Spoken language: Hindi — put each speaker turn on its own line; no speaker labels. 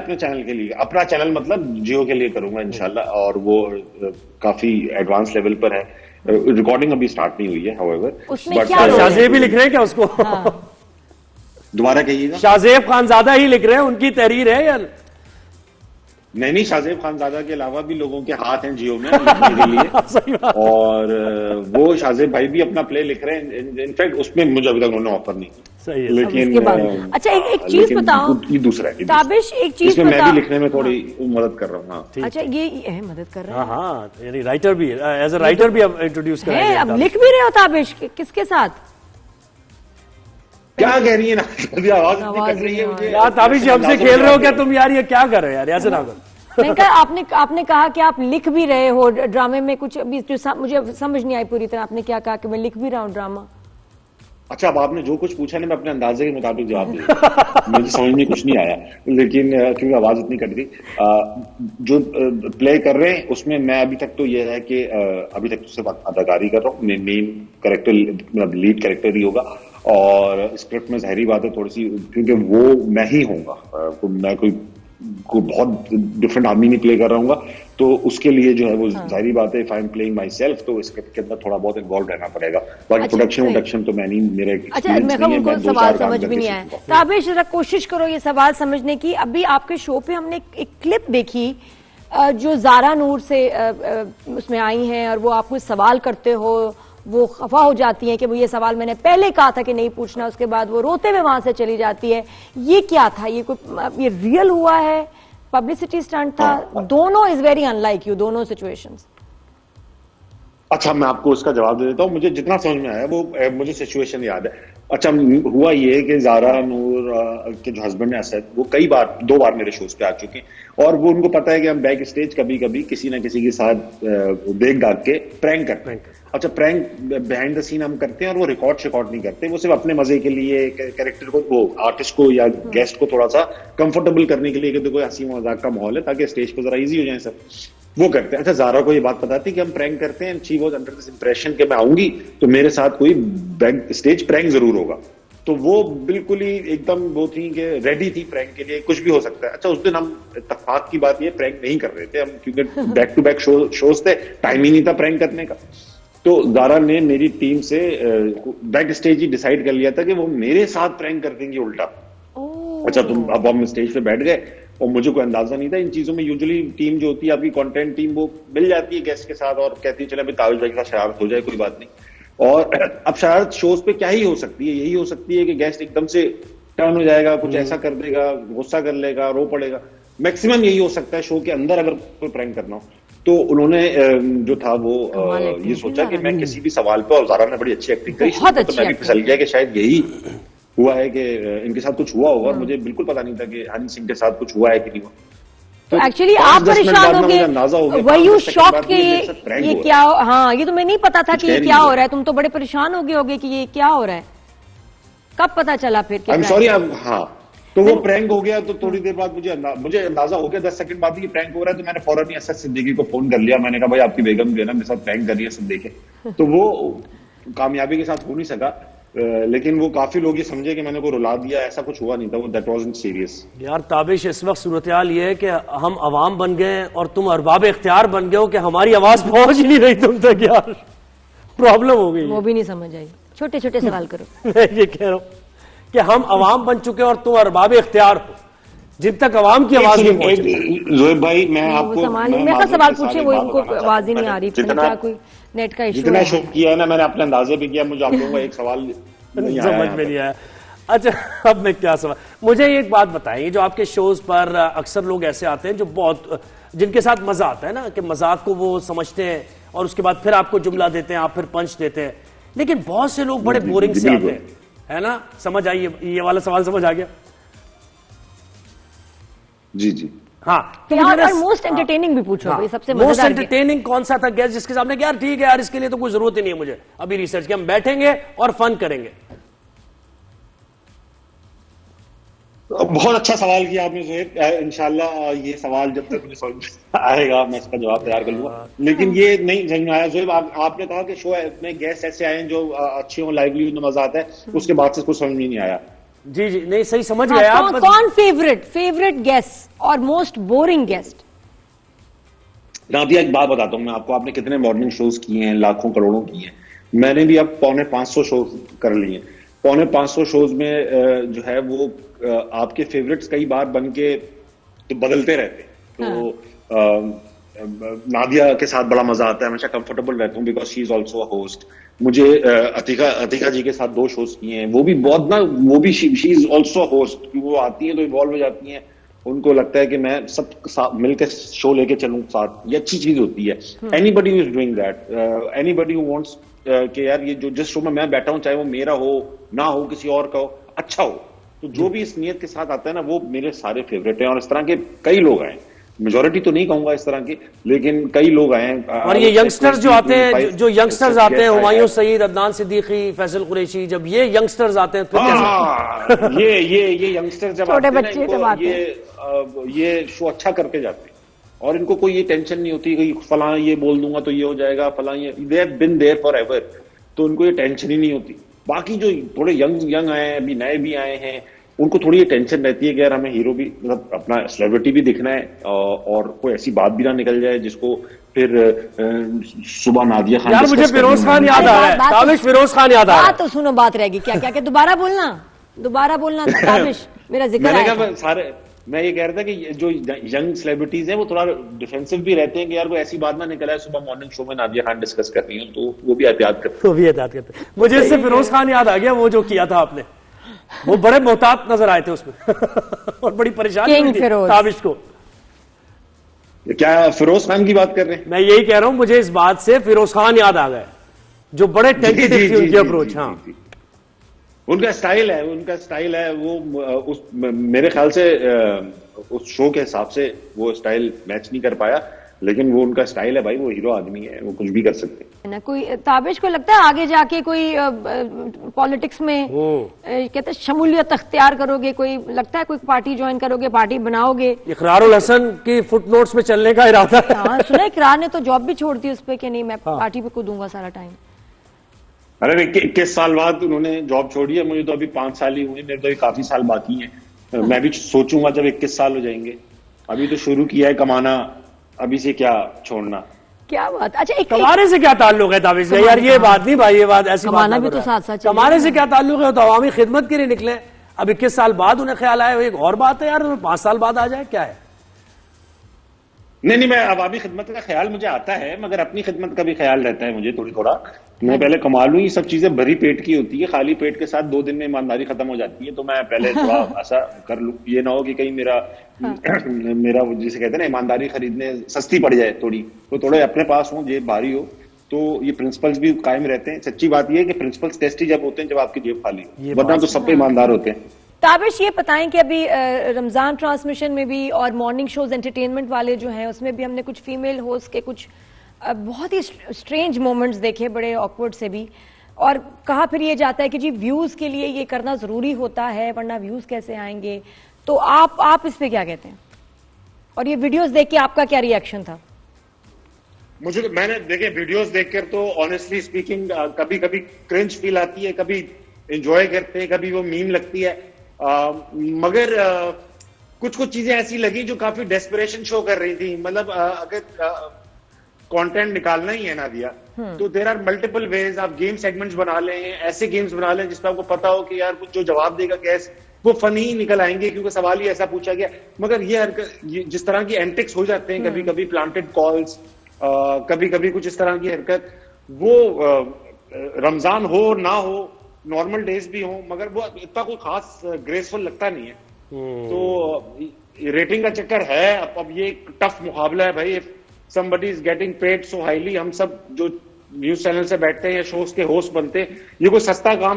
अपने चैनल के लिए, अपना चैनल मतलब जियो के लिए करूंगा इंशाल्लाह, और वो काफी एडवांस लेवल पर है। रिकॉर्डिंग अभी स्टार्ट नहीं हुई है हाउएवर।
उसमें क्या
शाहजेब भी लिख रहे हैं क्या उसको?
दोबारा कहिएगा।
शाहजेब खानजादा ही लिख रहे हैं, उनकी तहरीर है यार?
नहीं, शाहजेब खानजादा के अलावा भी लोगों के हाथ हैं जियो में लिखने के लिए और वो शाहजेब भाई भी अपना प्ले लिख रहे हैं। इनफैक्ट उसमें मुझे अभी तक उन्होंने ऑफर नहीं किया।
सही है।
लेकिन
अच्छा एक चीज बताओ,
ये दूसरा है
ताबिश, एक चीज
मैं भी लिखने में थोड़ी मदद कर रहा हूँ।
अच्छा ये मदद कर रहा है।
हाँ, यानी राइटर भी, एज ए राइटर भी अब इंट्रोड्यूस कर रहे हैं।
अब लिख भी रहे हो ताबिश, किसके साथ?
क्या कह रही है ना, आवाज कट रही है मुझे।
यार ताबिश जी हमसे खेल रहे हो क्या तुम यार? ये क्या कर रहे हो यार, ऐसे ना करो।
मैंने कहा आपने कहा कि आप लिख भी रहे हो ड्रामे में कुछ, अभी जो मुझे समझ नहीं आई पूरी तरह। आपने क्या कहा कि मैं लिख भी रहा हूँ ड्रामा?
अच्छा, अब आपने जो कुछ पूछा ना मैं अपने अंदाजे के मुताबिक जवाब दे मुझे समझ में कुछ नहीं आया, लेकिन क्योंकि आवाज इतनी कट गई। जो प्ले कर रहे हैं उसमें मैं अभी तक तो ये है कि अभी तक तो सिर्फ अदाकारी कर रहा हूँ। मेन कैरेक्टर लीड कैरेक्टर ही होगा, और स्क्रिप्ट में ज़ाहिरी बात है थोड़ी सी, क्योंकि वो मैं ही होऊंगा, मैं कोई बहुत डिफरेंट आदमी नहीं प्ले कर रहा हूँ, तो उसके लिए जो है वो जाहिर बात है, if I am playing my self तो इसके अंदर थोड़ा बहुत इन्वॉल्व रहना पड़ेगा। बाकी प्रोडक्शन तो मैं नहीं, मेरे
उनको सवाल समझ भी नहीं आया। ताबिश जरा कोशिश करो ये सवाल समझने की। अभी आपके शो पे हमने एक क्लिप देखी जो ज़ारा नूर से उसमें आई हैं, और वो आप कुछ सवाल करते हो, वो खफा हो जाती है कि वो ये सवाल मैंने पहले कहा था कि नहीं पूछना, उसके बाद वो रोते हुए वहां से चली जाती है। ये क्या था? ये रियल हुआ है, पब्लिसिटी स्टंट था? दोनों इज वेरी अनलाइक यू, दोनों सिचुएशंस।
अच्छा, मैं आपको उसका जवाब दे देता हूँ। मुझे जितना समझ में आया वो मुझे सिचुएशन याद है। अच्छा, हुआ ये कि ज़ारा नूर के जो हस्बैंड है असद, वो दो बार मेरे शोज पे आ चुके हैं, और वो उनको पता है कि हम बैक स्टेज कभी कभी किसी ना किसी के साथ देख दाग के प्रैंक करते हैं। अच्छा, प्रैंक बिहाइंड द सीन हम करते हैं, और वो रिकॉर्ड नहीं करते, वो सिर्फ अपने मजे के लिए कैरेक्टर को, वो आर्टिस्ट को या गेस्ट को थोड़ा सा कंफर्टेबल करने के लिए कि देखो हंसी मजाक का माहौल है ताकि स्टेज पर जरा इजी हो जाए सब, वो करते हैं। अच्छा, ज़ारा को ये बात पता थी कि हम प्रैंक करते हैं, she was under this impression कि मैं आऊंगी तो मेरे साथ कोई बैक स्टेज प्रैंक जरूर होगा, तो वो बिल्कुल ही एकदम वो थी कि रेडी थी प्रैंक के लिए, कुछ भी हो सकता है। अच्छा, उस दिन हम इत्तेफाक की बात ये प्रैंक नहीं कर रहे थे हम, क्योंकि बैक टू बैक शोज थे, टाइम ही नहीं था प्रैंक करने का। तो ज़ारा ने मेरी टीम से बैक स्टेज ही डिसाइड कर लिया था कि वो मेरे साथ प्रैंक कर देंगे उल्टा। अच्छा, अब हम स्टेज पे बैठ गए और मुझे कोई अंदाजा नहीं था इन चीजों में। यूजुअली टीम जो होती है आपकी कंटेंट टीम, वो मिल जाती है गेस्ट के साथ और कहती है चले भाई ताबिश भाई के साथ शरारत हो जाए, कोई बात नहीं। और अब शरारत शोज पे क्या ही हो सकती है, यही हो सकती है कि गेस्ट एकदम से टर्न हो जाएगा, कुछ ऐसा कर देगा, गुस्सा कर लेगा, रो पड़ेगा, मैक्सिमम यही हो सकता है शो के अंदर अगर कोई प्रैंक करना हो। तो उन्होंने जो था वो ये सोचा कि मैं किसी भी सवाल पे, और ज़ारा ने बड़ी अच्छी एक्टिंग करी, तो मैं भी फिसल गया कि शायद यही हुआ है कि इनके साथ कुछ हुआ होगा, और मुझे बिल्कुल पता नहीं था कि हनी सिंह के साथ कुछ हुआ है कि नहीं हुआ।
तो एक्चुअली आप परेशान हो गए, वर यू शॉक्ड कि ये क्या? हाँ, ये तो मैं नहीं पता था कि ये क्या हो रहा है। तुम तो बड़े परेशान हो गए होगे कि ये क्या हो रहा है। कब पता चला फिर?
I am sorry. हाँ, तो वो प्रैंक हो गया, तो थोड़ी देर बाद मुझे अंदाजा हो गया, 10 सेकंड बाद कि प्रैंक हो रहा है, तो मैंने फौरन ही असद सिद्दीकी को फोन कर लिया। मैंने कहा भाई आपकी बेगम जो है ना मेरे साथ प्रैंक कर रही है, सब देखे। तो वो कामयाबी के साथ हो नहीं सका, लेकिन वो काफी लोग ये समझे कि मैंने को रुला दिया, ऐसा कुछ हुआ नहीं था, वो दैट वाज़न्ट सीरियस।
यार ताबिश, इस वक्त सूरत-ए-हाल ये है कि हम अवाम बन गए और तुम अरबाब इख्तियार बन गए हो कि हमारी आवाज पहुंच ही नहीं रही तुम तक। यार प्रॉब्लम हो गई,
वो भी नहीं समझ आई। छोटे छोटे सवाल करो।
मैं ये कह रहा हूं कि हम अवाम बन चुके हैं और तुम अरबाब इख्तियार हो, जिन तक अवाम की आवाज नहीं पहुंची।
ज़ोएब भाई, मैं आपको
मेरा सवाल पूछे, वो इनको आवाज ही नहीं आ रही, क्या कोई नेट का इशू?
जितना शो किया है ना मैंने अपने अंदाजे भी किया, मुझे आप लोगों का एक सवाल
समझ में नहीं आया। अच्छा, अब मैं क्या सवाल, मुझे एक बात बताएं, जो आपके शोज पर अक्सर लोग ऐसे आते हैं जो बहुत, जिनके साथ मजा आता है ना, कि मजाक को वो समझते हैं और उसके बाद फिर आपको जुमला देते हैं, आप फिर पंच देते हैं, लेकिन बहुत से लोग बड़े बोरिंग से आते हैं, है ना? समझ आई ये वाला सवाल? समझ आ गया?
जी जी,
हाँ।
तो यार मोस्ट एंटरटेनिंग भी पूछो। हाँ, सबसे
मोस्ट एंटरटेनिंग कौन सा था गेस्ट जिसके सामने यार ठीक है यार, इसके लिए तो कोई जरूरत ही नहीं है मुझे अभी रिसर्च की, हम बैठेंगे और फन करेंगे?
बहुत अच्छा सवाल किया आपने ज़ोएब। इंशाल्लाह ये सवाल जब तक मुझे समझ आएगा मैं इसका जवाब तैयार कर लूंगा, लेकिन ये नहीं समझ में आया ज़ोएब। आपने कहा कि शो में गेस्ट ऐसे आए हैं जो अच्छे हों, लाइवली, उनमें मजा आता है, उसके बाद से कुछ समझ में नहीं आया।
जी जी, नहीं सही समझ गए आप।
कौन फेवरेट गेस्ट और मोस्ट बोरिंग गेस्ट?
नादिया, एक बात बताता हूँ मैं आपको, आपने कितने मॉर्निंग शोज किए हैं, लाखों करोड़ों किए हैं, मैंने भी अब 450 शो कर लिए। 450 शोज में जो है वो आपके फेवरेट्स कई बार बन के तो बदलते रहते हैं। तो नादिया के साथ बड़ा मजा आता है, हमेशा कंफर्टेबल रहता हूँ because she is also a host. मुझे अतिका जी के साथ 2 शोज किए हैं, वो भी बहुत ना, वो भी शी इज ऑल्सो होस्ट। वो आती है तो इवॉल्व हो जाती हैं, उनको लगता है कि मैं सब साथ मिलकर शो लेके चलूं साथ, ये अच्छी चीज होती है। Anybody who is doing that, anybody who wants कि यार ये जो जिस शो में मैं बैठा हूं, चाहे वो मेरा हो ना हो, किसी और का हो, अच्छा हो, तो जो भी इस नियत के साथ आता है ना, वो मेरे सारे फेवरेट हैं। और इस तरह के कई लोग आए, मेजोरिटी तो नहीं कहूंगा इस तरह की, लेकिन कई लोग आए हैं।
और ये यंगस्टर्स जो आते हैं, जो यंगस्टर्स आते हैं, हुमायूं सईद, अदनान सिद्दीकी, फैसल कुरैशी, जब ये यंगस्टर्स आते हैं तो
ये यंगस्टर्स जब आते हैं, ये शो अच्छा करके जाते हैं और इनको कोई ये टेंशन नहीं होती कि फलां ये बोल दूंगा तो ये हो जाएगा, फलां ये, they have been there forever, तो उनको ये टेंशन ही नहीं होती। बाकी जो थोड़े यंग आए हैं, अभी नए भी आए हैं, उनको थोड़ी ये टेंशन रहती है कि यार हमें हीरो भी, मतलब अपना सेलिब्रिटी भी दिखना है, और कोई ऐसी बात भी ना निकल जाए जिसको फिर सुबह नादिया खान।
यार मुझे फिरोज खान याद आ रहा है, ताबिश फिरोज खान याद आ रहा है।
तो सुनो, बात रहेगी क्या दोबारा बोलना ताबिश, मेरा जिक्र
मैंने कहा सारे, मैं ये कह रहा था कि जो यंग सेलिब्रिटीज हैं वो थोड़ा डिफेंसिव भी रहते हैं कि यार कोई ऐसी बात ना निकल आए सुबह मॉर्निंग शो में नादिया खान डिस्कस कर रही हूँ, तो वो भी एहतियात करते हैं।
मुझे इससे फिरोज खान याद आ गया, वो जो किया था आपने, वो बड़े मोहतात नजर आए थे उसमें और बड़ी परेशानी हुई थी ताबिश को।
क्या फिरोज खान की बात कर रहे हैं?
मैं यही कह रहा हूं, मुझे इस बात से फिरोज खान याद आ गए, जो बड़े टेंटेटिव थी उनकी अप्रोच। हाँ,
उनका स्टाइल है वो उस, मेरे ख्याल से उस शो के हिसाब से वो स्टाइल मैच नहीं कर पाया, लेकिन वो उनका स्टाइल है भाई, वो हीरो आदमी है, वो कुछ भी कर सकते हैं
ना। कोई ताबिश को लगता है आगे जाके कोई पॉलिटिक्स में कहते हैं शमूलियत अख्तियार करोगे, कोई लगता है कोई पार्टी ज्वाइन करोगे, पार्टी बनाओगे?
इकरारुल हसन की फुटनोट्स में चलने का इरादा है।
हाँ, सुना इकरार ने तो जॉब भी छोड़ दी उस पर कि नहीं मैं पार्टी पे कूदूंगा सारा टाइम।
अरे 21 साल बाद उन्होंने जॉब छोड़ी है, मुझे तो अभी 5 साल ही हुए, मेरे तो अभी काफी साल बाकी हैं। मैं भी सोचूंगा जब 21 साल हो जाएंगे, अभी तो शुरू किया है कमाना, अभी से क्या छोड़ना।
क्या बात। अच्छा,
कमाने से क्या ताल्लुक है ताबिश भाई? यार ये बात नहीं भाई, ये बात ऐसी
कमाना भी तो साथ
कमाने से क्या ताल्लुक है? तो अवामी खिदमत के लिए निकले, अब 21 साल बाद उन्हें ख्याल आया, एक और बात है यार, 5 साल बाद आ जाए, क्या है?
नहीं, मैं अवामी खिदमत का ख्याल मुझे आता है, मगर अपनी खिदमत का भी ख्याल रहता है मुझे थोड़ा। मैं पहले कमा लूं, ये सब चीजें भरी पेट की होती है, खाली पेट के साथ 2 दिन में ईमानदारी खत्म हो जाती है, तो मैं पहले थोड़ा ऐसा कर लूं, ये ना हो कि कहीं मेरा जिसे कहते हैं ना, ईमानदारी खरीदने सस्ती पड़ जाए थोड़ी, तो थोड़े अपने पास हो, जेब भारी हो, तो ये प्रिंसिपल्स भी कायम रहते हैं। सच्ची बात ये है कि प्रिंसिपल्स टेस्टी जब होते हैं जब आपकी जेब खाली हो, वरना तो सब पे ईमानदार होते हैं।
ताबिश, ये बताएं कि अभी रमजान ट्रांसमिशन में भी और मॉर्निंग शोज एंटरटेनमेंट वाले जो हैं उसमें भी हमने कुछ फीमेल होस्ट के कुछ बहुत ही स्ट्रेंज मोमेंट्स देखे, बड़े ऑकवर्ड से भी, और कहा फिर ये जाता है कि जी व्यूज के लिए ये करना जरूरी होता है, वरना व्यूज कैसे आएंगे? तो आप इस पे क्या कहते हैं, और ये वीडियोस देख के आपका क्या रिएक्शन था?
मैंने देखे वीडियोस देखकर तो ऑनेस्टली स्पीकिंग कभी कभी क्रिंज फील आती है, कभी एंजॉय करते हैं, कभी वो मीम लगती है, मगर कुछ चीजें ऐसी लगी जो काफी डेस्परेशन शो कर रही थी। मतलब अगर कंटेंट निकालना ही है ना दिया, तो देयर आर मल्टीपल वेज। आप गेम सेगमेंट्स बना लें, ऐसे गेम्स बना लें जिसमें आपको पता हो कि यार कुछ जो जवाब देगा गैस वो फनी ही निकल आएंगे, क्योंकि सवाल ही ऐसा पूछा गया। मगर ये जिस तरह की एंटिक्स हो जाते हैं, कभी कभी प्लांटेड कॉल्स, कभी कभी कुछ इस तरह की हरकत, वो रमजान हो ना हो, नॉर्मल डेज भी हो, मगर वो इतना कोई खास ग्रेसफुल लगता नहीं है। तो रेटिंग का चक्कर है। अब ये टफ मुकाबला है भाई, somebody is getting paid so highly, हम सब जो न्यूज चैनल से बैठते हैं या शोज के होस्ट बनते हैं, ये कोई सस्ता काम